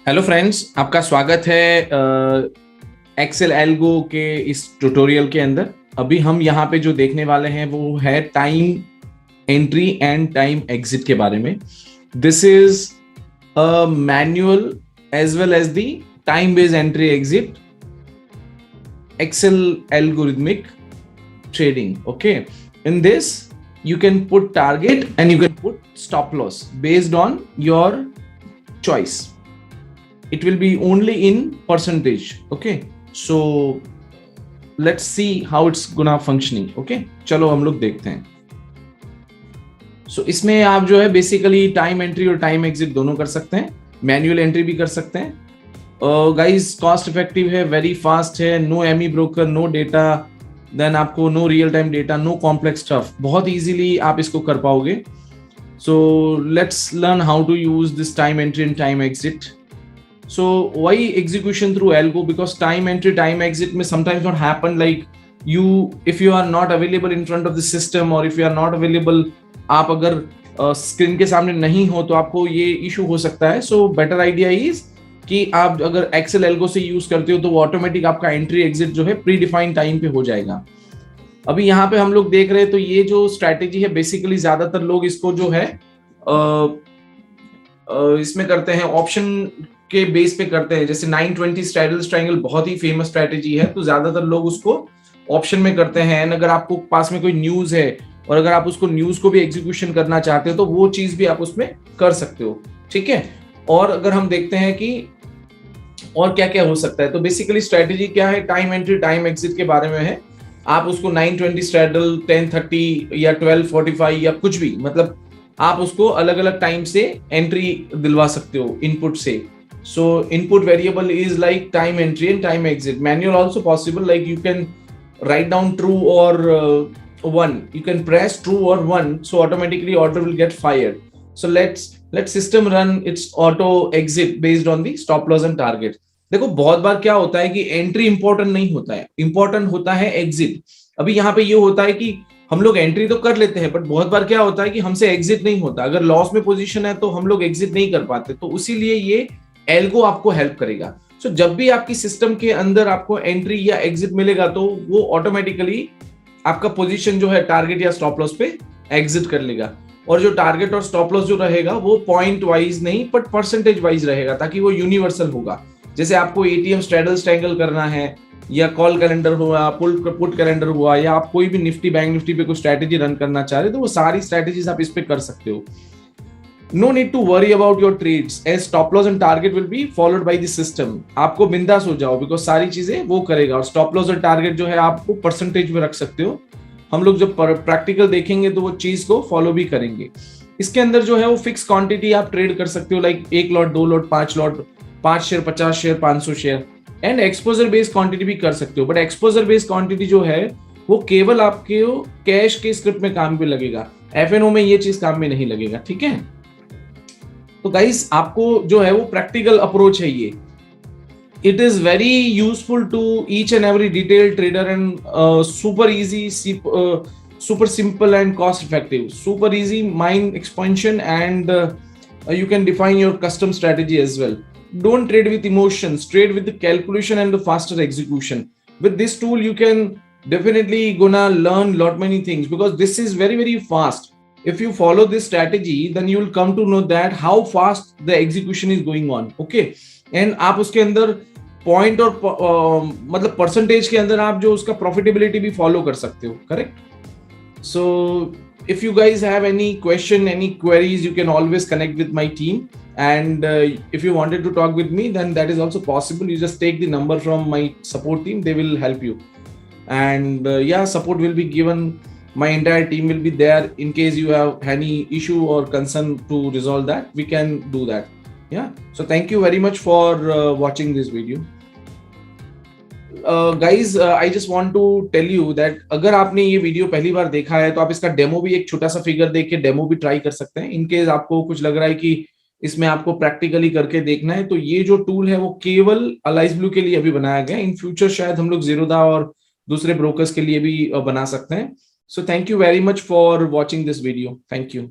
Hello friends, आपका स्वागत है एक्सेल एल्गो के इस ट्यूटोरियल के अंदर। अभी हम यहाँ पे जो देखने वाले हैं वो है time entry and time exit के बारे में। This is a manual as well as the time based entry exit excel algorithmic trading. Okay, in this you can put target and you can put stop loss based on your choice. It will be only in percentage. Okay, so let's see how it's gonna functioning. Okay, चलो हम लोग देखते हैं। So इसमें आप जो है basically time entry और टाइम एग्जिट दोनों कर सकते हैं, मैनुअल एंट्री भी कर सकते हैं। गाइस कॉस्ट इफेक्टिव है, वेरी फास्ट है, नो एमी ब्रोकर, नो डेटा, देन आपको no real time data, no complex stuff, बहुत इजीली आप इसको कर पाओगे। So let's learn how to use this time entry and time exit. So why execution through algo? Because time entry, time exit may sometimes not happen like if you are not available in front of the system or if you are not available, आप अगर screen के सामने नहीं हो तो आपको ये issue हो सकता है. सो बेटर आइडिया इज कि आप अगर एक्सेल एल्गो से यूज करते हो तो वो ऑटोमेटिक आपका एंट्री एग्जिट जो है प्री डिफाइंड टाइम पे हो जाएगा. अभी यहाँ पे हम लोग देख रहे हैं तो ये जो स्ट्रैटेजी है बेसिकली ज्यादातर लोग इसको जो है इसमें करते हैं, ऑप्शन के बेस पे करते हैं. जैसे 920 स्ट्रैडल्स ट्रायंगल बहुत ही फेमस स्ट्रैटेजी है, तो ज्यादातर लोग उसको ऑप्शन में करते हैं. एंड अगर आपको पास में कोई न्यूज है और अगर आप उसको न्यूज को भी एग्जीक्यूशन करना चाहते हो तो वो चीज भी आप उसमें कर सकते हो. ठीक है, और अगर हम देखते हैं कि और क्या क्या हो सकता है, तो बेसिकली स्ट्रैटेजी क्या है, टाइम एंट्री टाइम एग्जिट के बारे में है. आप उसको 920 स्ट्रैडल, 1030 या 1245 या कुछ भी, मतलब आप उसको अलग अलग टाइम से एंट्री दिलवा सकते हो इनपुट से. So input variable is like time entry and time exit. Manual also possible, like you can write down true or 1. You can press true or 1, so automatically order will get fired. So let's system run its auto exit based on the stop loss and target. देखो बहुत बार क्या होता है कि entry important नहीं होता है, important होता है एग्जिट. अभी यहाँ पे ये होता है कि हम लोग एंट्री तो कर लेते हैं बट बहुत बार क्या होता है कि हमसे एग्जिट नहीं होता. अगर लॉस में पोजीशन है तो हम लोग एग्जिट नहीं कर पाते, तो इसीलिए ये एल्गो आपको हेल्प करेगा. सो जब भी आपकी सिस्टम के अंदर आपको एंट्री या एग्जिट मिलेगा तो वो ऑटोमेटिकली आपका पोजीशन जो है टारगेट या स्टॉप लॉस पे एग्जिट कर लेगा. और जो टारगेट और स्टॉप लॉस जो रहेगा वो पॉइंट वाइज नहीं बट परसेंटेज वाइज रहेगा, ताकि वो यूनिवर्सल होगा. जैसे आपको एटीएम स्ट्रैडल ट्रायंगल करना है या कॉल कैलेंडर हुआ, पुट कैलेंडर हुआ, या आप कोई भी निफ्टी बैंक निफ्टी पे कोई स्ट्रैटेजी रन करना चाह रहे हो तो वो सारी स्ट्रैटेजीज आप इस पे कर सकते हो. No need to worry about your trades as stop loss and target will be followed by the system. आपको बिंदास हो जाओ बिकॉज सारी चीजें वो करेगा. और स्टॉप लॉस और टारगेट जो है आपको परसेंटेज में रख सकते हो. हम लोग जब प्रैक्टिकल देखेंगे तो वो चीज को फॉलो भी करेंगे. इसके अंदर जो है वो फिक्स क्वांटिटी आप ट्रेड कर सकते हो, like 1 lot 2 lot 5 lot, 5 share 50 share 500 share. And exposure based quantity भी कर सकते हो, बट एक्सपोजर बेस्ड क्वांटिटी जो है वो केवल आपके कैश के स्क्रिप्ट में काम पे लगेगा, एफएनओ में ये चीज काम में नहीं लगेगा. ठीक है, तो गाइस आपको जो है वो प्रैक्टिकल अप्रोच है ये. It is very useful to each and every detail trader and super easy, super simple and cost effective, super easy mind expansion, and you can define your custom strategy as well. Don't trade with emotions, trade with the calculation and the faster execution. With this tool you can definitely gonna learn lot many things because this is very very fast. If you follow this strategy then you will come to know that how fast the execution is going on. Okay, and आप उसके अंदर point और मतलब percentage के अंदर आप जो उसका प्रॉफिटेबिलिटी भी फॉलो कर सकते हो. Correct. So if you guys have any question, any queries, you can always connect with my team, and if you wanted to talk with me then that is also possible. You just take the number from my support team, they will help you. And yeah, support will be given, my entire team will be there in case you have any issue or concern to resolve that. We can do that. Yeah, so thank you very much for watching this video. Guys I just want to tell you that अगर आपने ये video पहली बार देखा है तो आप इसका demo भी, एक छोटा सा फिगर देख के डेमो भी ट्राई कर सकते हैं. इनकेस आपको कुछ लग रहा है कि इसमें आपको प्रैक्टिकली करके देखना है तो ये जो टूल है वो केवल अलाइज ब्लू के लिए अभी बनाया गया है. इन फ्यूचर शायद हम लोग जीरोधा और दूसरे ब्रोकर्स के लिए भी बना सकते हैं. So thank you very much for watching this video. Thank you.